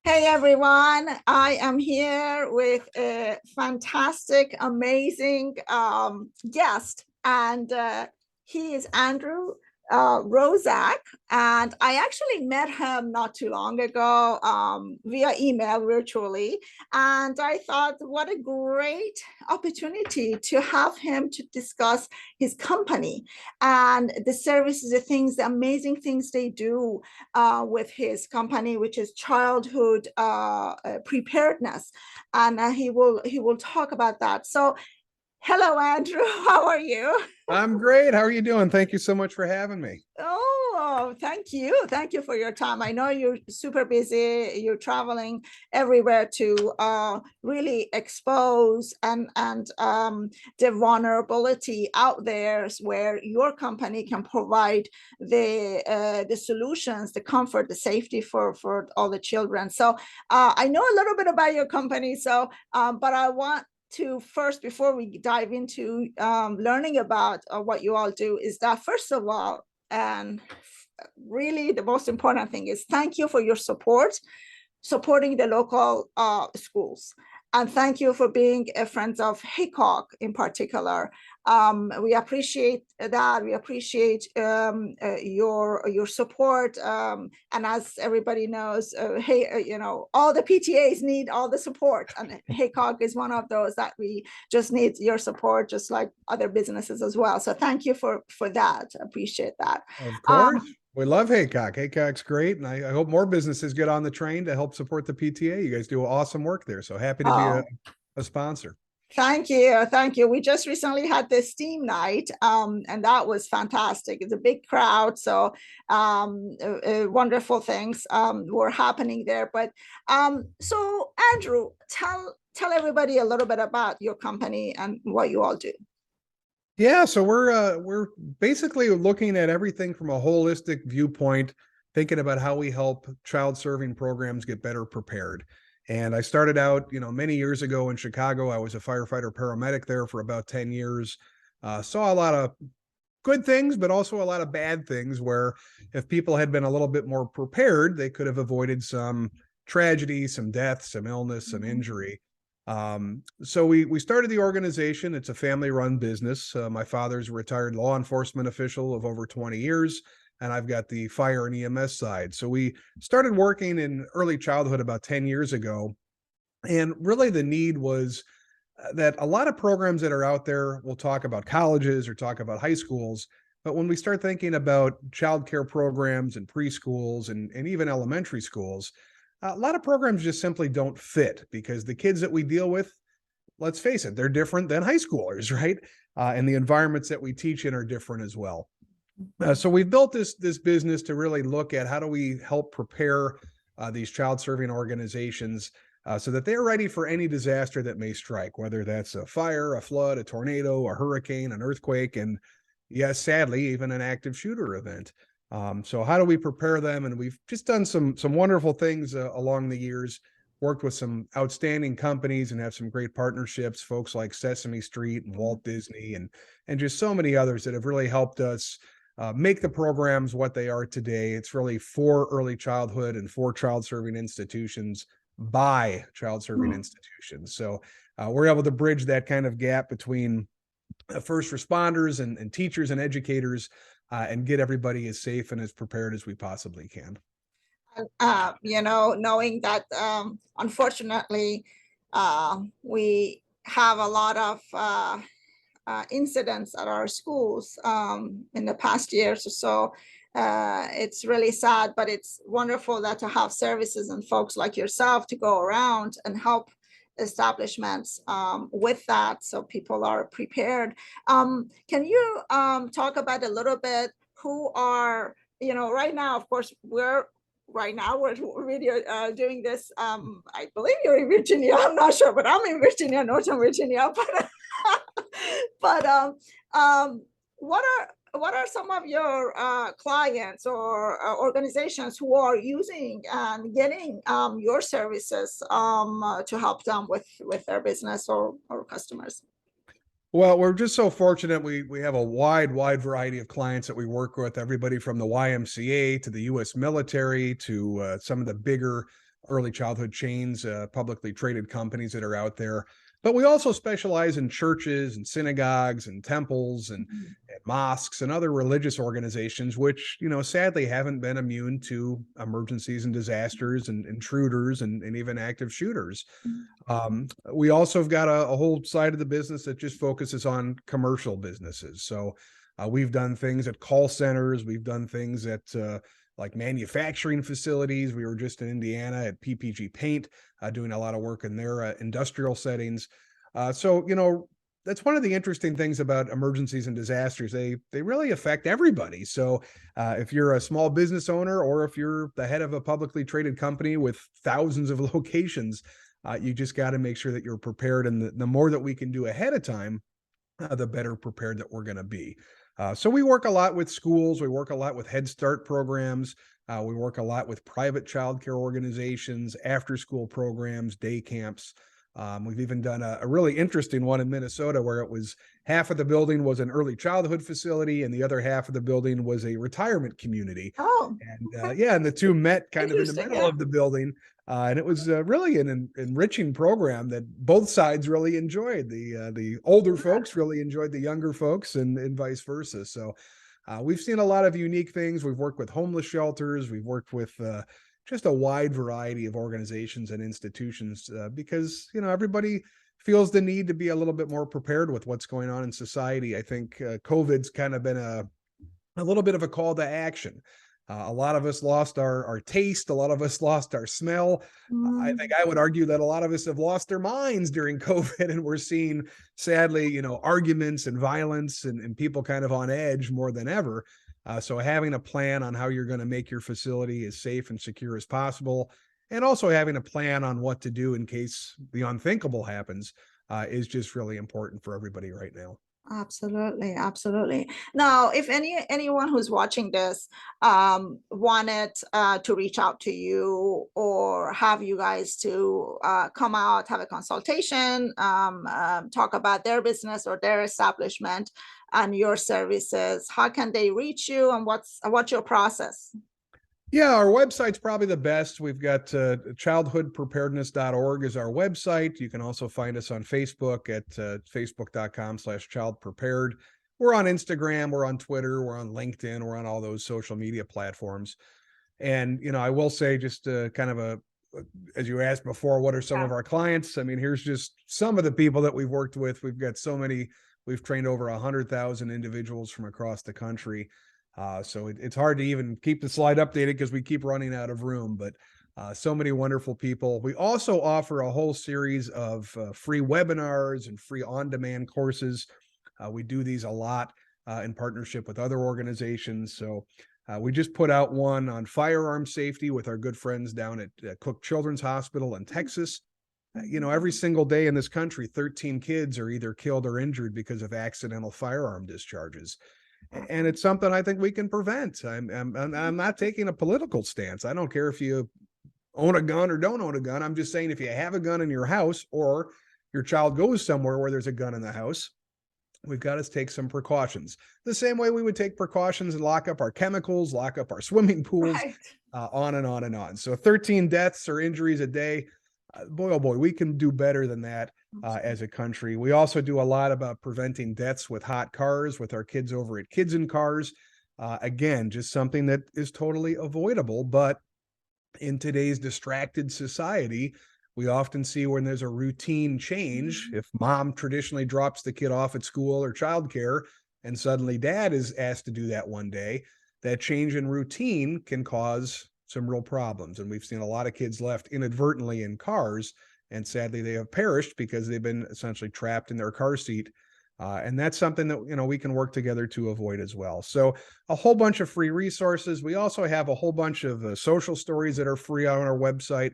Hey everyone, I am here with a fantastic, amazing guest, and he is Andrew Roszak. And I actually met him not too long ago via email virtually. And I thought, what a great opportunity to have him to discuss his company and the services, the things, the amazing things they do with his company, which is Childhood Preparedness, and he will talk about that. So, hello, Andrew. How are you? I'm great. How are you doing? Thank you so much for having me. Oh, thank you. Thank you for your time. I know you're super busy. You're traveling everywhere to really expose and the vulnerability out there where your company can provide the solutions, the comfort, the safety for all the children. So I know a little bit about your company. So, but I want to first, before we dive into learning about what you all do, is that first of all, and really the most important thing is thank you for your supporting the local schools. And thank you for being a friend of Haycock in particular. We appreciate that. We appreciate your support. And as everybody knows, all the PTAs need all the support, and Haycock is one of those that we just need your support, just like other businesses as well. So thank you for that. Appreciate that. Of Um, course. We love Haycock. Haycock's great. And I hope more businesses get on the train to help support the PTA. You guys do awesome work there. So happy to be oh, a sponsor. Thank you. Thank you. We just recently had the STEAM night, and that was fantastic. It's a big crowd, so wonderful things were happening there. But so Andrew, tell everybody a little bit about your company and what you all do. Yeah, so we're basically looking at everything from a holistic viewpoint, thinking about how we help child serving programs get better prepared. And I started out, many years ago in Chicago. I was a firefighter paramedic there for about 10 years. Saw a lot of good things, but also a lot of bad things where if people had been a little bit more prepared, they could have avoided some tragedy, some death, some illness, some injury. So we started the organization. It's a family-run business. My father's a retired law enforcement official of over 20 years, and I've got the fire and EMS side. So we started working in early childhood about 10 years ago, and really the need was that a lot of programs that are out there will talk about colleges or talk about high schools. But when we start thinking about childcare programs and preschools and even elementary schools, a lot of programs just simply don't fit because the kids that we deal with, let's face it, they're different than high schoolers, right? And the environments that we teach in are different as well. So we've built this business to really look at how do we help prepare these child serving organizations so that they're ready for any disaster that may strike, whether that's a fire, a flood, a tornado, a hurricane, an earthquake, and yes, sadly, even an active shooter event. So how do we prepare them? And we've just done some wonderful things along the years, worked with some outstanding companies and have some great partnerships, folks like Sesame Street and Walt Disney and just so many others that have really helped us make the programs what they are today. It's really for early childhood and for child serving institutions by child serving institutions. So we're able to bridge that kind of gap between first responders and teachers and educators and get everybody as safe and as prepared as we possibly can. Knowing that unfortunately we have a lot of incidents at our schools in the past years or so. It's really sad, but it's wonderful that to have services and folks like yourself to go around and help establishments with that so people are prepared. Can you talk about a little bit who are, right now, of course, we're really doing this. I believe you're in Virginia. I'm not sure, but I'm in Virginia, Northern Virginia. But but what are some of your clients or organizations who are using and getting your services to help them with their business or customers? Well, we're just so fortunate. We have a wide variety of clients that we work with, everybody from the YMCA to the U.S. military to some of the bigger early childhood chains, publicly traded companies that are out there. But we also specialize in churches and synagogues and temples and mosques and other religious organizations, which, sadly haven't been immune to emergencies and disasters and intruders and even active shooters. We also have got a whole side of the business that just focuses on commercial businesses. So we've done things at call centers. We've done things at like manufacturing facilities. We were just in Indiana at PPG Paint, doing a lot of work in their industrial settings. So that's one of the interesting things about emergencies and disasters. They really affect everybody. So if you're a small business owner, or if you're the head of a publicly traded company with thousands of locations, you just got to make sure that you're prepared. And the more that we can do ahead of time, the better prepared that we're going to be. So we work a lot with schools. We work a lot with Head Start programs. We work a lot with private childcare organizations, after-school programs, day camps. We've even done a really interesting one in Minnesota where it was half of the building was an early childhood facility and the other half of the building was a retirement community. Oh, And okay. and the two met kind of in the Interesting, middle yeah. of the building. And it was really an enriching program that both sides really enjoyed. The older folks really enjoyed the younger folks, and vice versa. So we've seen a lot of unique things. We've worked with homeless shelters. We've worked with just a wide variety of organizations and institutions because everybody feels the need to be a little bit more prepared with what's going on in society. I think COVID's kind of been a little bit of a call to action. A lot of us lost our taste. A lot of us lost our smell. I think I would argue that a lot of us have lost their minds during COVID, and we're seeing, sadly, arguments and violence and people kind of on edge more than ever. So having a plan on how you're going to make your facility as safe and secure as possible, and also having a plan on what to do in case the unthinkable happens, is just really important for everybody right now. Absolutely, absolutely. Now, if anyone who's watching this wanted to reach out to you or have you guys to come out, have a consultation, talk about their business or their establishment and your services, how can they reach you, and what's your process? Yeah, our website's probably the best. We've got childhoodpreparedness.org is our website. You can also find us on Facebook at facebook.com/childprepared. We're on Instagram, we're on Twitter, we're on LinkedIn, we're on all those social media platforms. And, I will say just kind of as you asked before, what are some of our clients? I mean, here's just some of the people that we've worked with. We've got so many, we've trained over 100,000 individuals from across the country. So it's hard to even keep the slide updated because we keep running out of room, but so many wonderful people. We also offer a whole series of free webinars and free on-demand courses. We do these a lot in partnership with other organizations. So we just put out one on firearm safety with our good friends down at Cook Children's Hospital in Texas. Every single day in this country, 13 kids are either killed or injured because of accidental firearm discharges. And it's something I think we can prevent. I'm not taking a political stance. I don't care if you own a gun or don't own a gun. I'm just saying if you have a gun in your house or your child goes somewhere where there's a gun in the house, we've got to take some precautions. The same way we would take precautions and lock up our chemicals, lock up our swimming pools, Right. on and on and on. So 13 deaths or injuries a day. Boy, oh boy, we can do better than that as a country. We also do a lot about preventing deaths with hot cars with our kids over at Kids in Cars. Again, just something that is totally avoidable. But in today's distracted society, we often see when there's a routine change, if mom traditionally drops the kid off at school or childcare, and suddenly dad is asked to do that one day, that change in routine can cause some real problems. And we've seen a lot of kids left inadvertently in cars, and sadly they have perished because they've been essentially trapped in their car seat. And that's something that we can work together to avoid as well. So a whole bunch of free resources. We also have a whole bunch of social stories that are free on our website.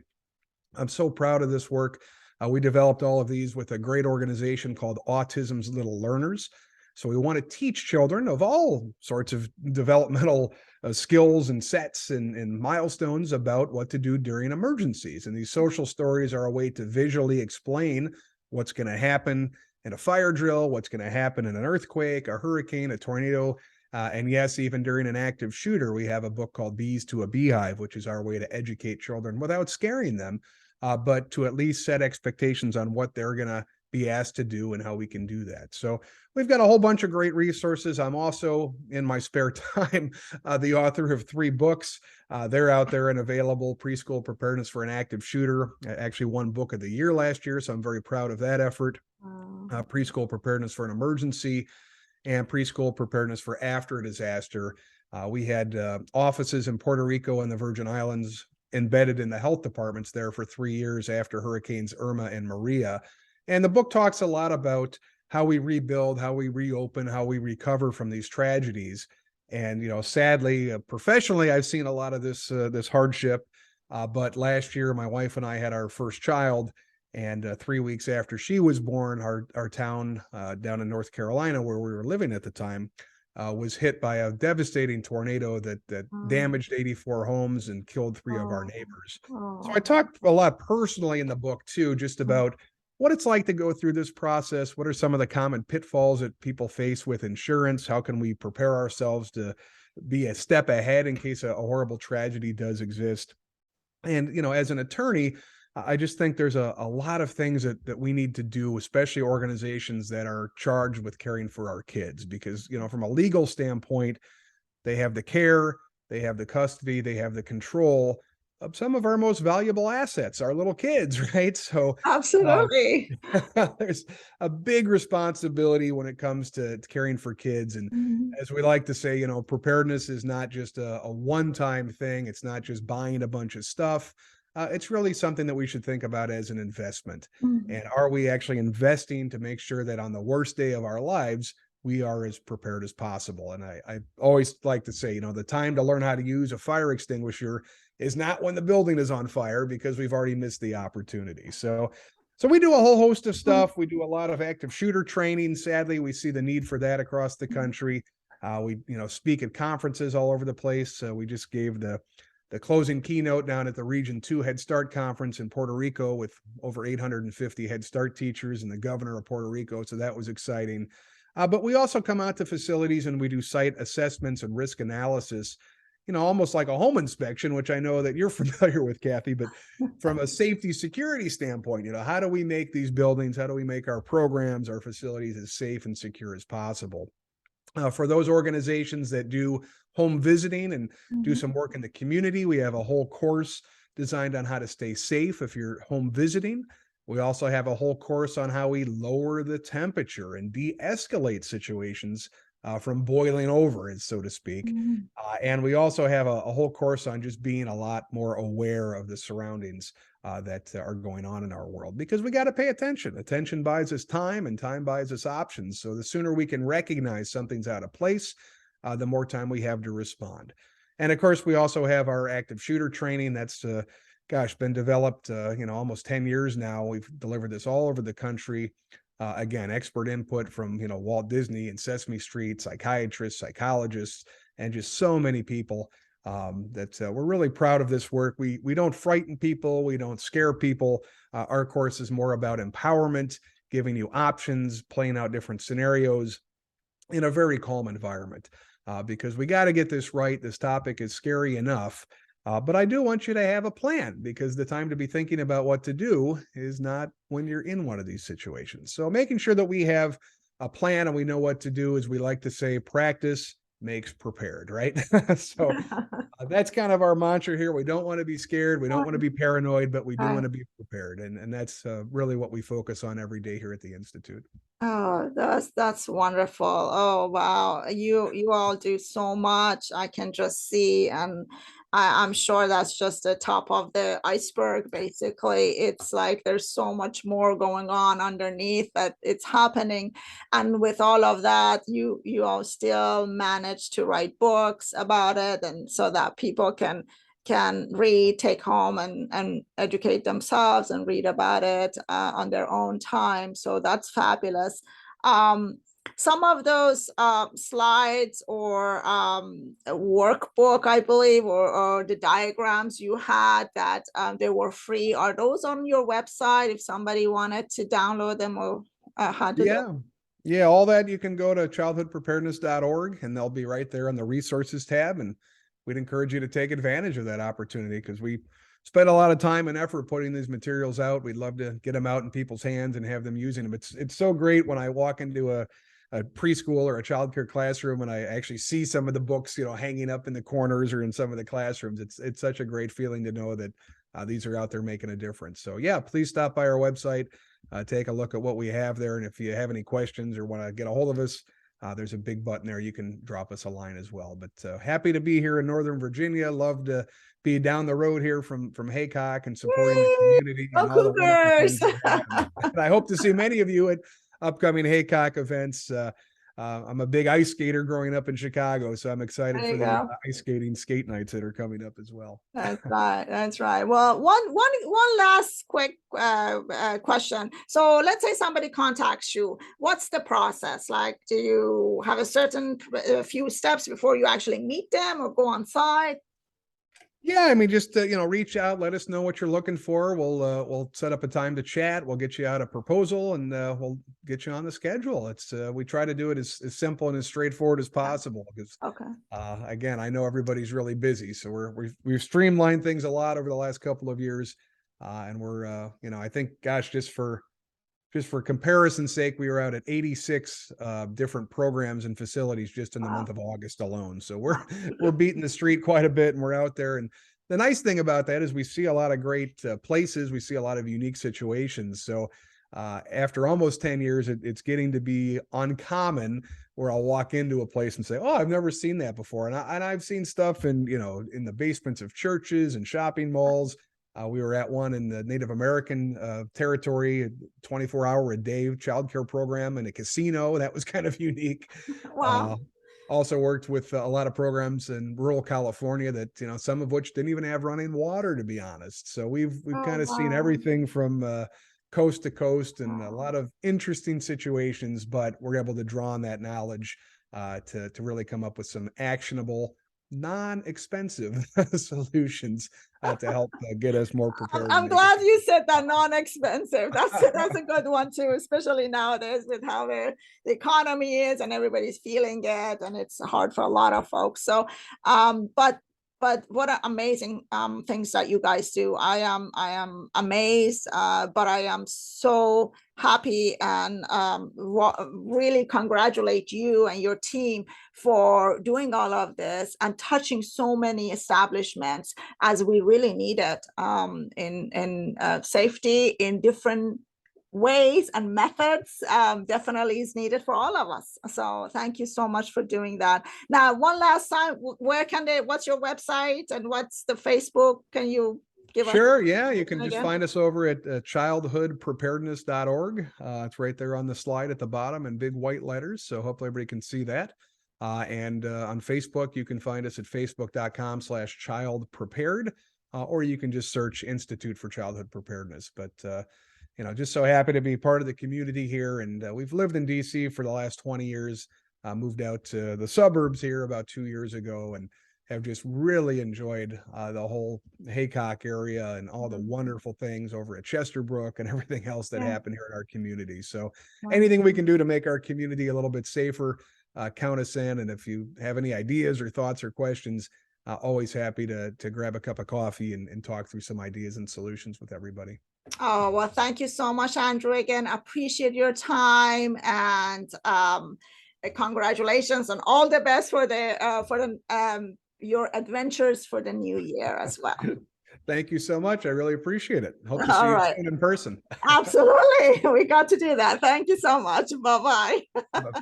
I'm so proud of this work. We developed all of these with a great organization called Autism's Little Learners. So we want to teach children of all sorts of developmental skills and sets and milestones about what to do during emergencies. And these social stories are a way to visually explain what's going to happen in a fire drill, what's going to happen in an earthquake, a hurricane, a tornado, And yes, even during an active shooter, we have a book called Bees to a Beehive, which is our way to educate children without scaring them, but to at least set expectations on what they're going to be asked to do and how we can do that. So we've got a whole bunch of great resources. I'm also, in my spare time, the author of 3 books. They're out there and available: Preschool Preparedness for an Active Shooter. Actually won Book of the Year last year, so I'm very proud of that effort. Preschool Preparedness for an Emergency, and Preschool Preparedness for After a Disaster. We had offices in Puerto Rico and the Virgin Islands embedded in the health departments there for 3 years after Hurricanes Irma and Maria. And the book talks a lot about how we rebuild, how we reopen, how we recover from these tragedies. And, sadly, professionally, I've seen a lot of this hardship. But last year, my wife and I had our first child, and 3 weeks after she was born, our town down in North Carolina, where we were living at the time, was hit by a devastating tornado that damaged 84 homes and killed 3 of our neighbors. So I talked a lot personally in the book too, just about what it's like to go through this process. What are some of the common pitfalls that people face with insurance? How can we prepare ourselves to be a step ahead in case a horrible tragedy does exist? And, as an attorney, I just think there's a lot of things that we need to do, especially organizations that are charged with caring for our kids, because, from a legal standpoint, they have the care, they have the custody, they have the control of some of our most valuable assets, our little kids, right? So Absolutely. there's a big responsibility when it comes to caring for kids. And as we like to say, preparedness is not just a one-time thing. It's not just buying a bunch of stuff. It's really something that we should think about as an investment. And are we actually investing to make sure that on the worst day of our lives, we are as prepared as possible? And I always like to say, the time to learn how to use a fire extinguisher is not when the building is on fire, because we've already missed the opportunity. So we do a whole host of stuff. We do a lot of active shooter training. Sadly, we see the need for that across the country. We speak at conferences all over the place. We just gave the closing keynote down at the Region 2 Head Start Conference in Puerto Rico with over 850 Head Start teachers and the governor of Puerto Rico. So that was exciting. But we also come out to facilities and we do site assessments and risk analysis, almost like a home inspection, which I know that you're familiar with, Kathy, but from a safety security standpoint, how do we make these buildings, how do we make our programs, our facilities as safe and secure as possible? For those organizations that do home visiting and do some work in the community, we have a whole course designed on how to stay safe if you're home visiting. We also have a whole course on how we lower the temperature and de-escalate situations from boiling over, so to speak. And we also have a whole course on just being a lot more aware of the surroundings that are going on in our world, because we got to pay attention. Attention buys us time, and time buys us options. So the sooner we can recognize something's out of place, the more time we have to respond. And of course, we also have our active shooter training. That's been developed, almost 10 years now. We've delivered this all over the country. Again, expert input from, Walt Disney and Sesame Street, psychiatrists, psychologists, and just so many people that we're really proud of this work. We don't frighten people. We don't scare people. Our course is more about empowerment, giving you options, playing out different scenarios in a very calm environment, because we got to get this right. This topic is scary enough. But I do want you to have a plan, because the time to be thinking about what to do is not when you're in one of these situations. So making sure that we have a plan and we know what to do, as we like to say, practice makes prepared, right? So that's kind of our mantra here. We don't want to be scared. We don't want to be paranoid, but we do want to be prepared. And that's really what we focus on every day here at the Institute. Oh, that's wonderful. Oh, wow. You all do so much. I can just see, and I'm sure that's just the top of the iceberg, basically. It's like there's so much more going on underneath that it's happening. And with all of that, you all still manage to write books about it, and so that people can read, take home, and educate themselves and read about it on their own time. So that's fabulous. Some of those slides or workbook, I believe, or the diagrams you had that they were free, are those on your website if somebody wanted to download them, or how do Yeah. Yeah, all that you can go to childhoodpreparedness.org and they'll be right there on the resources tab. And we'd encourage you to take advantage of that opportunity because we spend a lot of time and effort putting these materials out. We'd love to get them out in people's hands and have them using them. It's so great when I walk into a preschool or a childcare classroom and I actually see some of the books, hanging up in the corners or in some of the classrooms. It's such a great feeling to know that these are out there making a difference. So yeah, please stop by our website, take a look at what we have there. And if you have any questions or want to get a hold of us, there's a big button there. You can drop us a line as well. But happy to be here in Northern Virginia. Love to be down the road here from Haycock and supporting the Yay! community Go and all the wonderful Cougars! things that happen. And I hope to see many of you at upcoming Haycock events. I'm a big ice skater growing up in Chicago, so I'm excited There for you the go. ice skating skate nights that are coming up as well. That's right. That's right. Well, one last quick question. So let's say somebody contacts you. What's the process? Like, do you have a certain few steps before you actually meet them or go on site? Yeah, I mean, just reach out, let us know what you're looking for. We'll set up a time to chat. We'll get you out a proposal, and we'll get you on the schedule. It's we try to do it as simple and as straightforward as possible because Okay. again, I know everybody's really busy, so we've streamlined things a lot over the last couple of years, and we're I think, gosh, just for comparison's sake, we were out at 86 different programs and facilities just in the month of August alone. So we're beating the street quite a bit, and we're out there. And the nice thing about that is we see a lot of great places. We see a lot of unique situations. So after almost 10 years, it's getting to be uncommon where I'll walk into a place and say, "Oh, I've never seen that before." And I've seen stuff in the basements of churches and shopping malls. We were at one in the Native American territory, 24-hour a day childcare program in a casino. That was kind of unique. Wow. Also worked with a lot of programs in rural California that, some of which didn't even have running water, to be honest. So we've Oh, kind of seen wow. everything from coast to coast and a Wow. lot of interesting situations, but we're able to draw on that knowledge to really come up with some actionable, non-expensive solutions to help get us more prepared. I'm glad you said that non-expensive. That's a good one too, especially nowadays with how the economy is and everybody's feeling it, and it's hard for a lot of folks. So, but what amazing things that you guys do. I am amazed, but I am so happy and really congratulate you and your team for doing all of this and touching so many establishments as we really need it in safety in different ways and methods. Definitely is needed for all of us. So thank you so much for doing that. Now, one last time, where can they, what's your website and what's the Facebook? Can you give us? Sure. Yeah. You can just again? find us over at childhoodpreparedness.org. It's right there on the slide at the bottom in big white letters. So hopefully everybody can see that. And on Facebook, you can find us at facebook.com/childprepared, or you can just search Institute for Childhood Preparedness. But, just so happy to be part of the community here. And we've lived in DC for the last 20 years, moved out to the suburbs here about 2 years ago, and have just really enjoyed the whole Haycock area and all the wonderful things over at Chesterbrook and everything else that happened here in our community. So anything we can do to make our community a little bit safer, count us in. And if you have any ideas or thoughts or questions, always happy to grab a cup of coffee and talk through some ideas and solutions with everybody. Oh, well, thank you so much, Andrew. Again, appreciate your time, and congratulations and all the best for your adventures for the new year as well. Thank you so much. I really appreciate it. Hope to see All you right. soon in person. Absolutely. We got to do that. Thank you so much. Bye-bye. Bye-bye.